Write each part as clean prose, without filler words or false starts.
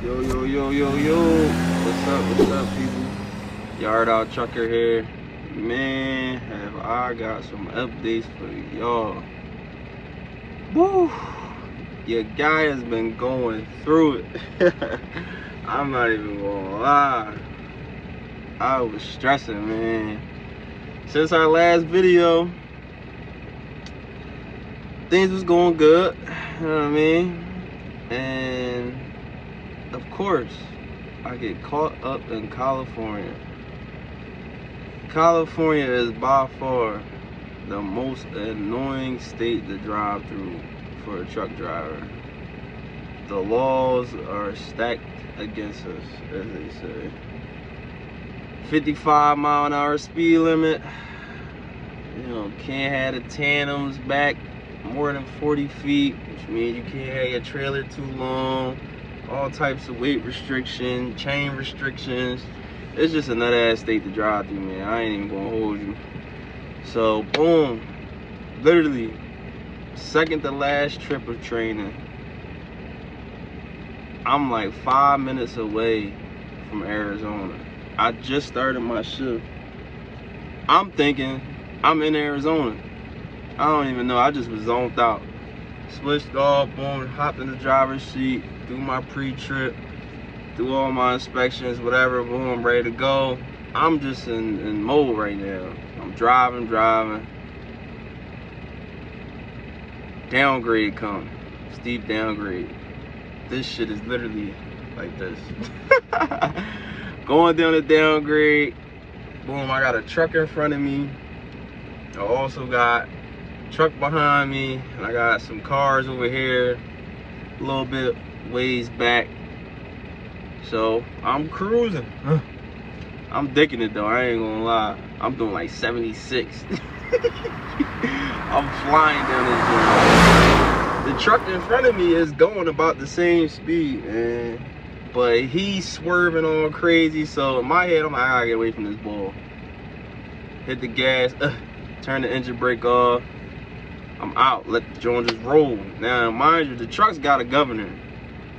Yo, yo, yo, yo, yo. What's up, people? Yard Out Trucker here. Man, have I got some updates for y'all. Woo! Your guy has been going through it. I'm not even gonna lie. I was stressing, man. Since our last video, things was going good. You know what I mean? And of course, I get caught up in California. California is by far the most annoying state to drive through for a truck driver. The laws are stacked against us, as they say. 55-mile-an-hour speed limit. You know, can't have the tandems back more than 40 feet, which means you can't have your trailer too long. All types of weight restriction, chain restrictions. It's just a nut ass state to drive through, man. I ain't even gonna hold you. So boom, literally second to last trip of training, I'm like 5 minutes away from Arizona. I just started my shift. I'm thinking I'm in Arizona. I don't even know, I just was zoned out. Switched off, boom, hopped in the driver's seat, do my pre-trip, do all my inspections, whatever, boom, I'm ready to go. I'm just in mode right now. I'm driving. Downgrade come, steep downgrade. This shit is literally like this. Going down the downgrade, boom, I got a truck in front of me. I also got truck behind me, and I got some cars over here a little bit ways back. So I'm cruising. I'm dicking it though, I ain't gonna lie. I'm doing like 76. I'm flying down this road. The truck in front of me is going about the same speed, man, but he's swerving all crazy. So in my head, I'm like, I gotta get away from this ball. Hit the gas, turn the engine brake off. I'm out, let the joint just roll. Now, mind you, the truck's got a governor.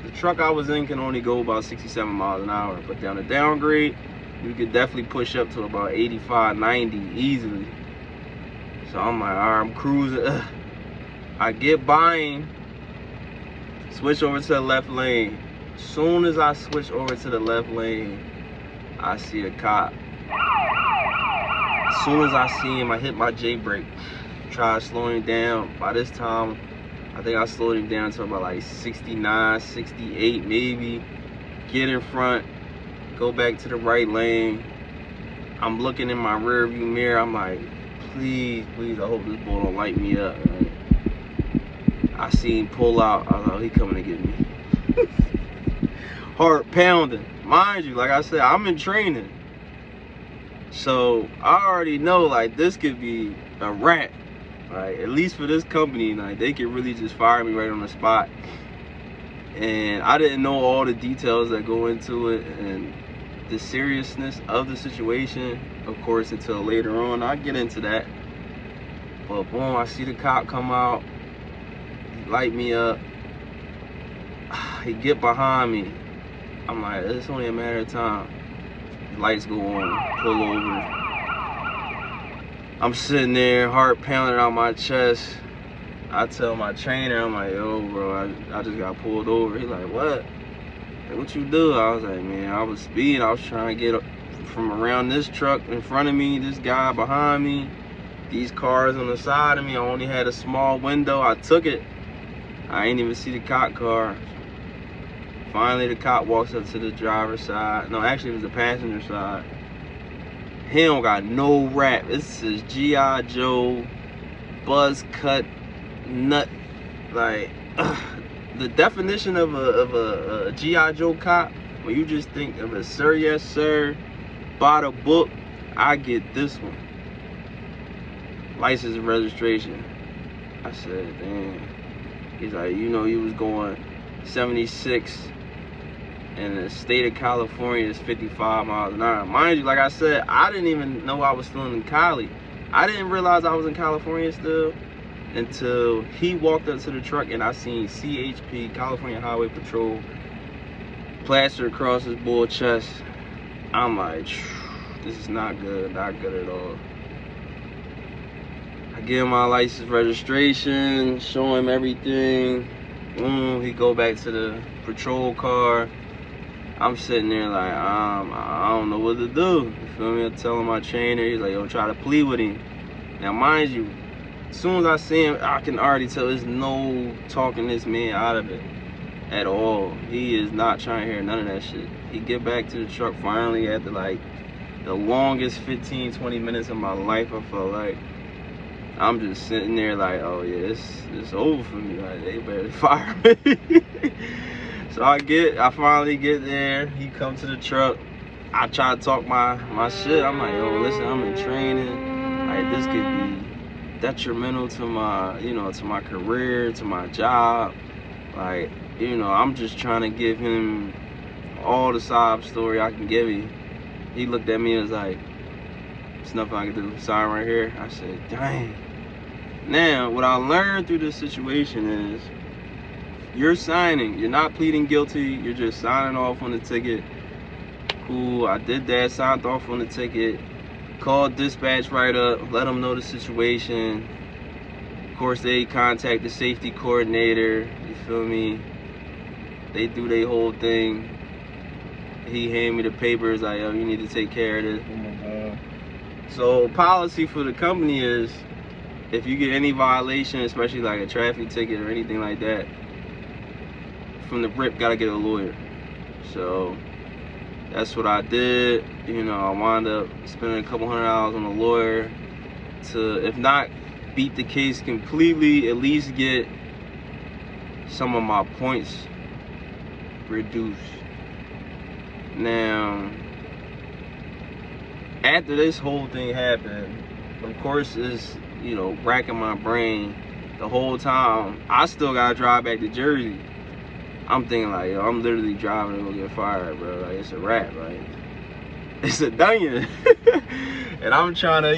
The truck I was in can only go about 67 miles an hour, but down the downgrade, you could definitely push up to about 85, 90 easily. So I'm like, all right, I'm cruising. I get by, switch over to the left lane. Soon as I switch over to the left lane, I see a cop. As soon as I see him, I hit my J brake. Try slowing down. By this time, I think I slowed him down to about like 69, 68 maybe. Get in front, go back to the right lane. I'm looking in my rear view mirror. I'm like, please, I hope this bull don't light me up. Right? I see him pull out. I was like, oh, he coming to get me. Heart pounding. Mind you, like I said, I'm in training. So I already know like this could be a wrap. Like, at least for this company, like they could really just fire me right on the spot. And I didn't know all the details that go into it and the seriousness of the situation, of course, until later on. I'll get into that. But boom, I see the cop come out, he light me up, he get behind me. I'm like, it's only a matter of time. The lights go on, pull over. I'm sitting there, heart pounding out my chest. I tell my trainer, I'm like, yo, bro, I just got pulled over. He's like, what? Like, what you do? I was like, man, I was speeding. I was trying to get from around this truck in front of me, this guy behind me, these cars on the side of me. I only had a small window. I took it. I ain't even see the cop car. Finally, the cop walks up to the driver's side. No, actually, it was the passenger side. He don't got no rap. This is G.I. Joe, buzz cut, nut. Like, the definition of a G.I. Joe cop, when you just think of a sir, yes, sir, by the book, I get this one. License and registration. I said, damn. He's like, you know, you was going 76. And the state of California is 55 miles an hour. Mind you, like I said, I didn't even know I was still in Cali. I didn't realize I was in California still until he walked up to the truck and I seen CHP, California Highway Patrol, plaster across his bull chest. I'm like, this is not good at all. I give him my license registration, show him everything. He go back to the patrol car. I'm sitting there like, I don't know what to do. You feel me? I tell my trainer, he's like, yo, try to plead with him. Now, mind you, as soon as I see him, I can already tell there's no talking this man out of it at all. He is not trying to hear none of that shit. He get back to the truck finally after like the longest 15-20 minutes of my life. I felt like I'm just sitting there like, oh yeah, it's over for me. Like, they better fire me. So I finally get there. He comes to the truck. I try to talk my shit. I'm like, yo, listen, I'm in training. Like, this could be detrimental to my, to my career, to my job. Like, I'm just trying to give him all the sob story I can give him. He looked at me and was like, there's nothing I can do. Sign right here. I said, dang. Now, what I learned through this situation is you're signing. You're not pleading guilty. You're just signing off on the ticket. Cool. I did that. Signed off on the ticket. Called dispatch right up. Let them know the situation. Of course, they contact the safety coordinator. You feel me? They do their whole thing. He handed me the papers. Like, yo, you need to take care of this. So, policy for the company is, if you get any violation, especially like a traffic ticket or anything like that, from the rip, gotta get a lawyer. So that's what I did. I wound up spending a couple $100 on a lawyer to, if not beat the case completely, at least get some of my points reduced. Now, after this whole thing happened, of course, it's, racking my brain the whole time. I still gotta drive back to Jersey. I'm thinking like, yo, I'm literally driving to go get fired, bro. Like, it's a wrap, like, it's a done. And I'm trying to,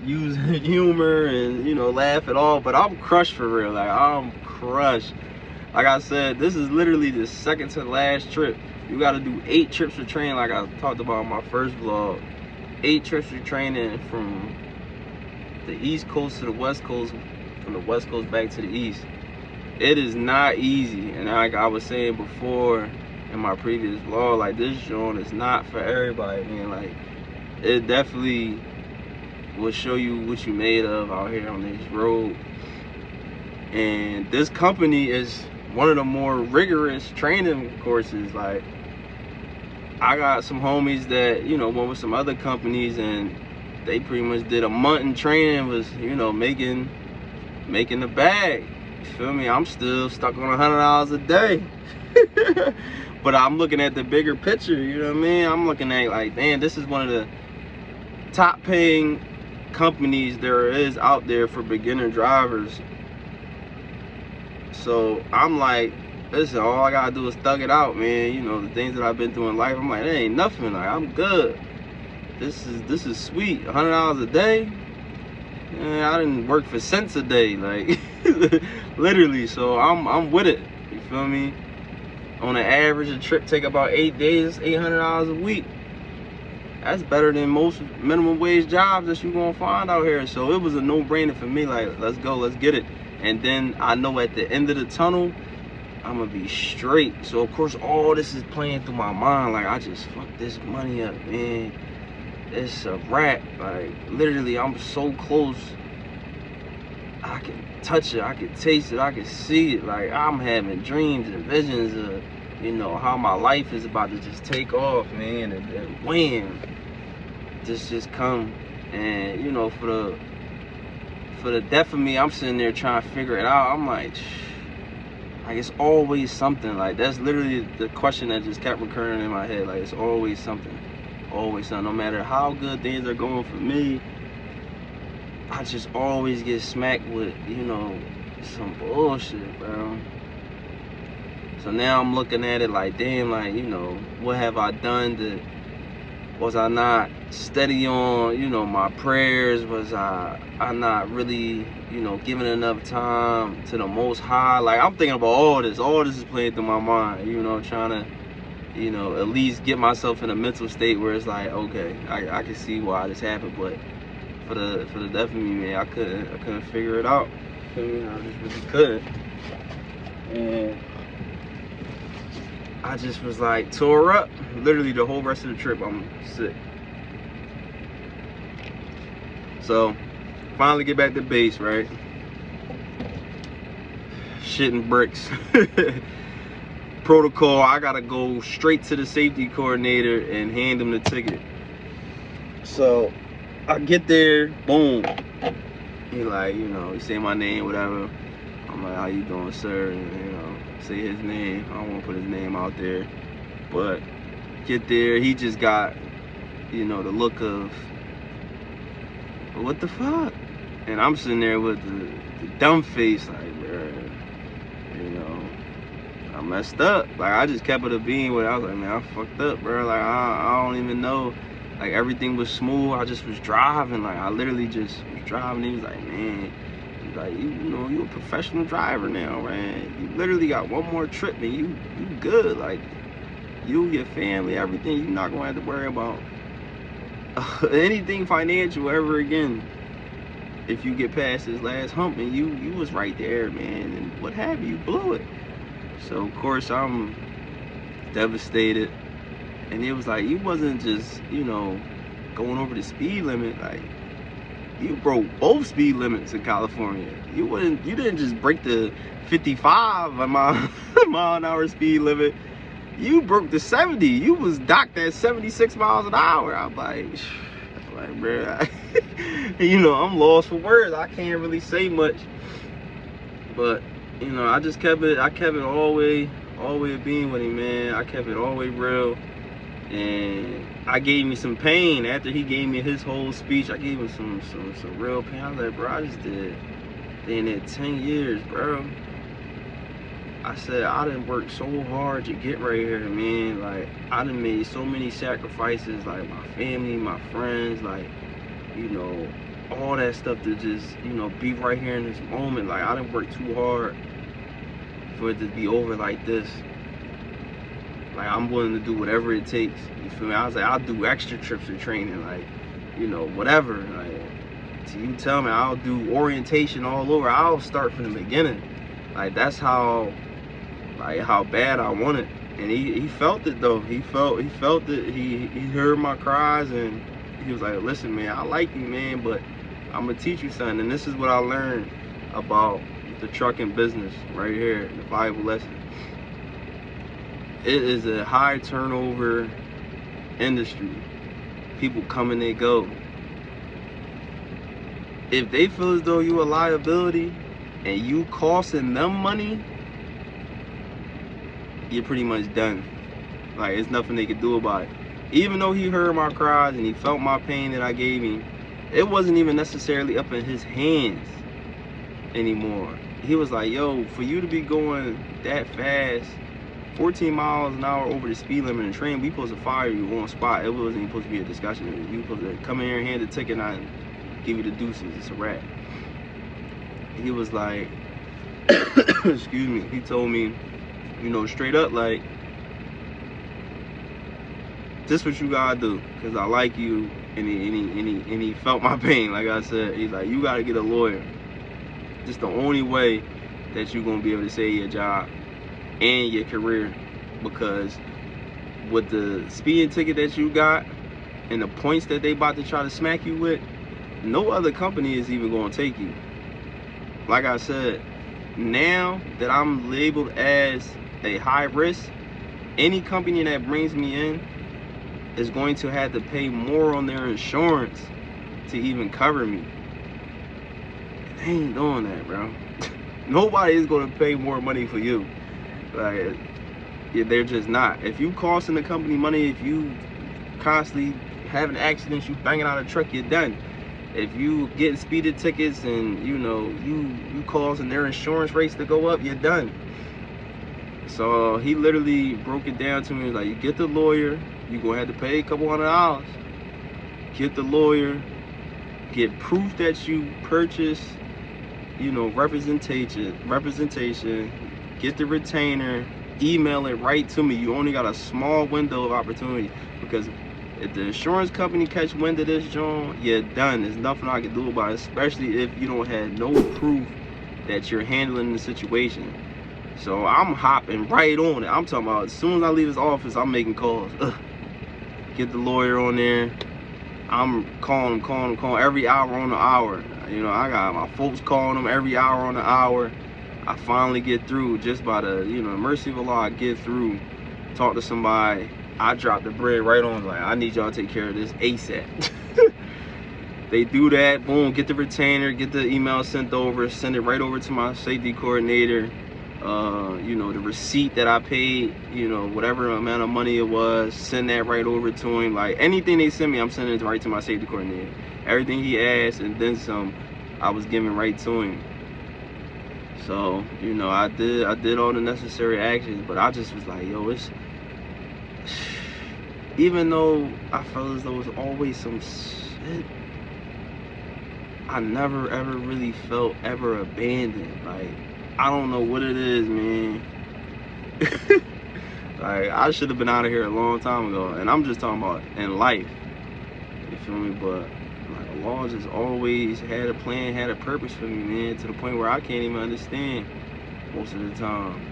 use humor and, laugh it all, but I'm crushed for real. Like, I'm crushed. Like I said, this is literally the second to last trip. You gotta do 8 trips for training, like I talked about in my first vlog. 8 trips for training from the East Coast to the West Coast, from the West Coast back to the East. It is not easy, and like I was saying before in my previous vlog, like, this joint is not for everybody, man. Like, it definitely will show you what you made of out here on this road. And this company is one of the more rigorous training courses. Like, I got some homies that, went with some other companies, and they pretty much did a month in training, was, making the bag. You feel me? I'm still stuck on $100 a day. But I'm looking at the bigger picture, you know what I mean? I'm looking at like, damn, this is one of the top paying companies there is out there for beginner drivers. So I'm like, listen, all I gotta do is thug it out, man. The things that I've been through in life, I'm like, that ain't nothing. Like, I'm good. This is sweet. $100 a day. I didn't work for cents a day, like, literally. So I'm with it. You feel me? On an average, a trip take about 8 days, $800 a week. That's better than most minimum wage jobs that you gonna find out here. So it was a no-brainer for me. Like, let's go, let's get it. And then I know at the end of the tunnel, I'm gonna be straight. So of course, all this is playing through my mind. Like, I just fucked this money up, man. It's a wrap. Like, literally, I'm so close. I can touch it, I can taste it, I can see it. Like, I'm having dreams and visions of, how my life is about to just take off, man. And wham, this just come. And, for the death of me, I'm sitting there trying to figure it out. I'm like, it's always something. Like, that's literally the question that just kept recurring in my head. Like, it's always something. Always something. No matter how good things are going for me, I just always get smacked with, some bullshit, bro. So now I'm looking at it like, damn, like, what have I done was I not steady on, my prayers? Was I not really, giving enough time to the Most High? Like, I'm thinking about all this is playing through my mind, trying to you know, at least get myself in a mental state where it's like, okay, I can see why this happened. But for the death of me, man, I couldn't figure it out. I just really couldn't. And I just was like tore up. Literally the whole rest of the trip, I'm sick. So finally get back to base, right? Shitting bricks. Protocol, I gotta go straight to the safety coordinator and hand him the ticket. So I get there, boom. He like, you know, he say my name, whatever. I'm like, how you doing, sir? And, you know, say his name. I don't want to put his name out there. But get there, he just got, you know, the look of, what the fuck? And I'm sitting there with the dumb face, like, bruh, you know, I messed up. Like, I just kept it a bean with it. I was like, man, I fucked up, bro. Like, I don't even know. Like, everything was smooth. I just was driving. Like, I literally just was driving. He was like, man, he's like, you know, you a professional driver now, man. You literally got one more trip, and you good. Like, you, your family, everything. You're not going to have to worry about anything financial ever again. If you get past this last hump, and you was right there, man, and what have you, blew it. So of course I'm devastated. And it was like, you wasn't just, you know, going over the speed limit. Like, you broke both speed limits in California. You didn't just break the 55 mile an hour speed limit. You broke the 70. You was docked at 76 miles an hour. I'm like, bro, you know, I'm lost for words. I can't really say much. But, you know, I kept it all the way being with him, man. I kept it all the way real. And I gave me some pain after he gave me his whole speech. I gave him some real pain. I was like, bro, I just did in 10 years, bro. I said, I done worked so hard to get right here, man. Like, I done made so many sacrifices, like my family, my friends, like, you know, all that stuff to just, you know, be right here in this moment. Like, I done worked too hard for it to be over like this. Like, I'm willing to do whatever it takes. You feel me? I was like, I'll do extra trips of training, like, you know, whatever. Like, so you tell me, I'll do orientation all over. I'll start from the beginning. Like, that's how bad I want it. And he felt it though. He felt it. He heard my cries, and he was like, listen, man, I like you, man, but I'm gonna teach you something. And this is what I learned about the trucking business right here, the valuable lesson. It is a high turnover industry. People come and they go. If they feel as though you're a liability and you costing them money, you're pretty much done. Like, it's nothing they could do about it. Even though he heard my cries and he felt my pain that I gave him, it wasn't even necessarily up in his hands anymore. He was like, yo, for you to be going that fast, 14 miles an hour over the speed limit in train, we supposed to fire you on spot. It wasn't even supposed to be a discussion. You supposed to come in here and hand the ticket and I give you the deuces. It's a wrap. He was like, excuse me, he told me, you know, straight up, like, this what you gotta do, because I like you. And he felt my pain. Like I said, he's like, you gotta get a lawyer. It's the only way that you're gonna be able to save your job and your career, because with the speeding ticket that you got and the points that they about to try to smack you with, no other company is even gonna take you. Like I said, now that I'm labeled as a high risk, any company that brings me in is going to have to pay more on their insurance to even cover me. They ain't doing that, bro. Nobody is going to pay more money for you. Like, yeah, they're just not. If you costing the company money, if you constantly having accidents, you banging out a truck, you're done. If you getting speeding tickets and, you know, you causing their insurance rates to go up, you're done. So he literally broke it down to me. He was like, you get the lawyer, you're going to have to pay a couple $100. Get the lawyer, get proof that you purchased, you know, representation, get the retainer, email it right to me. You only got a small window of opportunity, because if the insurance company catch wind of this, John, you're done. There's nothing I can do about it, especially if you don't have no proof that you're handling the situation. So I'm hopping right on it. I'm talking about as soon as I leave this office, I'm making calls. Get the lawyer on there. I'm calling every hour on the hour. You know, I got my folks calling them every hour on the hour. I finally get through just by the, you know, mercy of Allah. I get through, talk to somebody. I drop the bread right on, like, I need y'all to take care of this ASAP. They do that, boom, get the retainer, get the email sent over, send it right over to my safety coordinator. You know, the receipt that I paid, you know, whatever amount of money it was, send that right over to him. Like, anything they send me, I'm sending it right to my safety coordinator. Everything he asked and then some, I was giving right to him. So, you know, I did all the necessary actions, but I just was like, yo, it's, even though I felt as though it was always some shit, I never ever really felt ever abandoned. Like, I don't know what it is, man. Like, I should have been out of here a long time ago, and I'm just talking about in life, you feel me? But like, Allah just always had a plan, had a purpose for me, man, to the point where I can't even understand most of the time.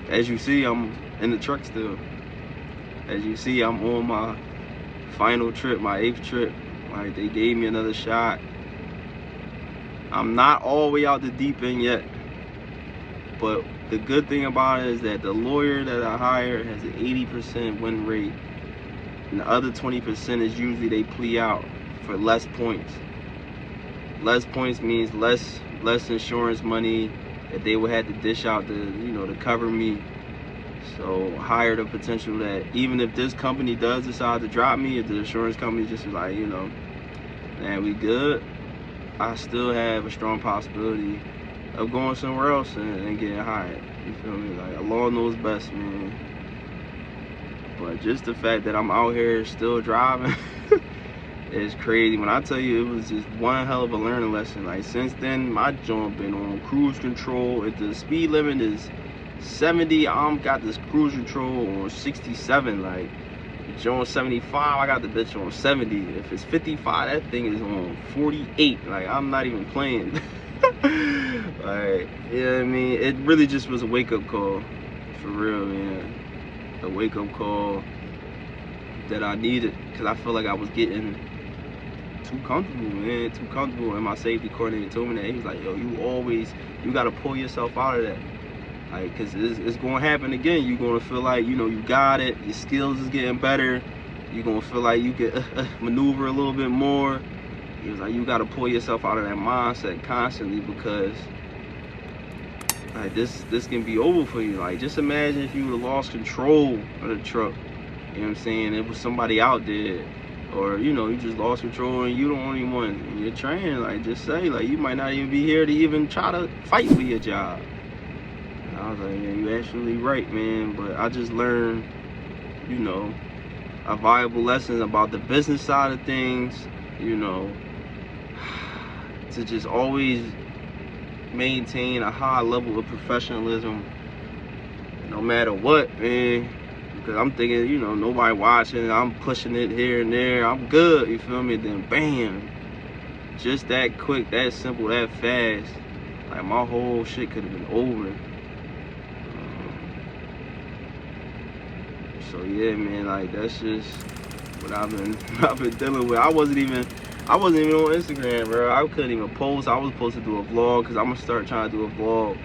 As you see, I'm in the truck still. As you see, I'm on my final trip, my 8th trip. Like, they gave me another shot. I'm not all the way out the deep end yet, but the good thing about it is that the lawyer that I hired has an 80% win rate, and the other 20% is usually they plea out for less points. Less points means less insurance money that they would have to dish out to, you know, to cover me. So higher the potential that even if this company does decide to drop me, if the insurance company just is like, you know, man, we good, I still have a strong possibility of going somewhere else and getting hired. You feel me? Like, Allah knows best, man. But just the fact that I'm out here still driving is crazy. When I tell you, it was just one hell of a learning lesson. Like, since then, my joint been on cruise control. If the speed limit is 70, I'm got this cruise control on 67. Like, on 75, I got the bitch on 70. If it's 55, that thing is on 48. Like, I'm not even playing. Like, you know what I mean? It really just was a wake-up call, for real, man. A wake-up call that I needed, because I feel like I was getting too comfortable, man, too comfortable. And my safety coordinator told me that. He was like, yo, you gotta pull yourself out of that. Like, because it's going to happen again. You're going to feel like, you know, you got it. Your skills is getting better. You're going to feel like you can maneuver a little bit more. He was like, you got to pull yourself out of that mindset constantly, because like, this can be over for you. Like, just imagine if you would have lost control of the truck. You know what I'm saying? It was somebody out there. Or, you know, you just lost control and you the only one in your training. Like, just say, like, you might not even be here to even try to fight for your job. I was like, yeah, you're actually right, man. But I just learned, you know, a valuable lesson about the business side of things, you know, to just always maintain a high level of professionalism no matter what, man. Because I'm thinking, you know, nobody watching, I'm pushing it here and there, I'm good, you feel me? Then bam, just that quick, that simple, that fast, like, my whole shit could have been over. So yeah, man, like, that's just what I've been dealing with. I wasn't even on Instagram, bro. I couldn't even post. I was supposed to do a vlog, because I'm gonna start trying to do a vlog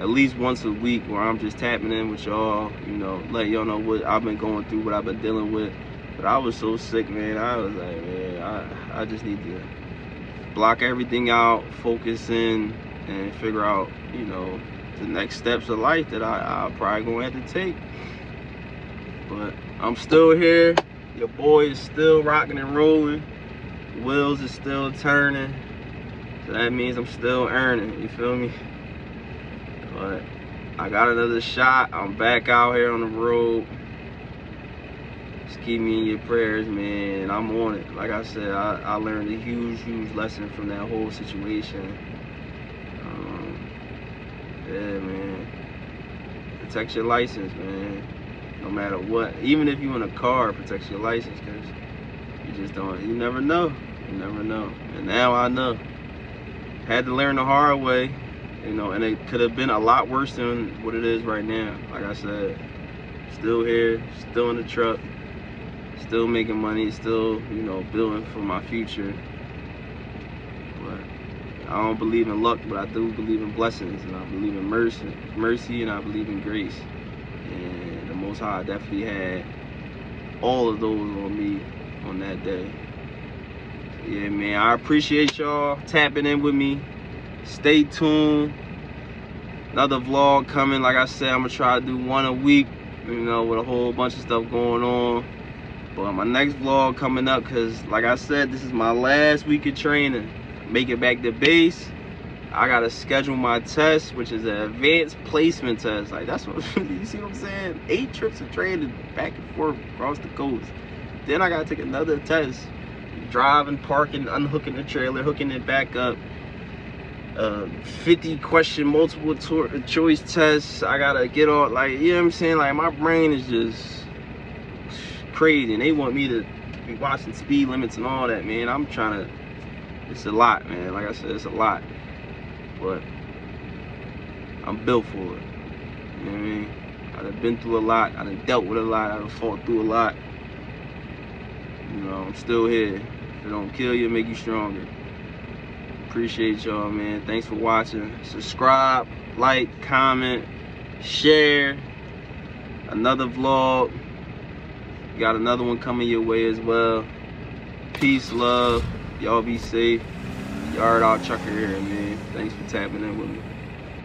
at least once a week, where I'm just tapping in with y'all, you know, let y'all know what I've been going through, what I've been dealing with. But I was so sick, man. I was like, man, I just need to block everything out, focus in, and figure out, you know, the next steps of life that I probably gonna have to take. But I'm still here. Your boy is still rocking and rolling. Wheels is still turning. So that means I'm still earning, you feel me? But I got another shot. I'm back out here on the road. Just keep me in your prayers, man. I'm on it. Like I said, I learned a huge lesson from that whole situation. Yeah, man. protect your license, man. No matter what. Even if you in a car, protect your license, because you just don't, you never know. You never know. And now I know. Had to learn the hard way, you know, and it could have been a lot worse than what it is right now. Like I said, still here, still in the truck, still making money, still, you know, building for my future. But I don't believe in luck, but I do believe in blessings, and I believe in mercy, and I believe in grace. And the Most High definitely had all of those on me on that day. So yeah, man, I appreciate y'all tapping in with me. Stay tuned. Another vlog coming. Like I said, I'm gonna try to do one a week, you know, with a whole bunch of stuff going on. But my next vlog coming up, because like I said, this is my last week of training. Make it back to base. I gotta schedule my test, which is an advanced placement test. Like, that's what, you see what I'm saying? 8 trips of training back and forth across the coast. Then I gotta take another test. Driving, parking, unhooking the trailer, hooking it back up. 50 question multiple choice tests. I gotta get all, like, you know what I'm saying? Like, my brain is just crazy, and they want me to be watching speed limits and all that, man. I'm trying to, it's a lot, man. Like I said, it's a lot. But I'm built for it. You know what I mean? I done been through a lot. I done dealt with a lot. I done fought through a lot. You know, I'm still here. If it don't kill you, it make you stronger. Appreciate y'all, man. Thanks for watching. Subscribe, like, comment, share. Another vlog. Got another one coming your way as well. Peace, love. Y'all be safe. Yard out Chucker here, man. Thanks for tapping in with me.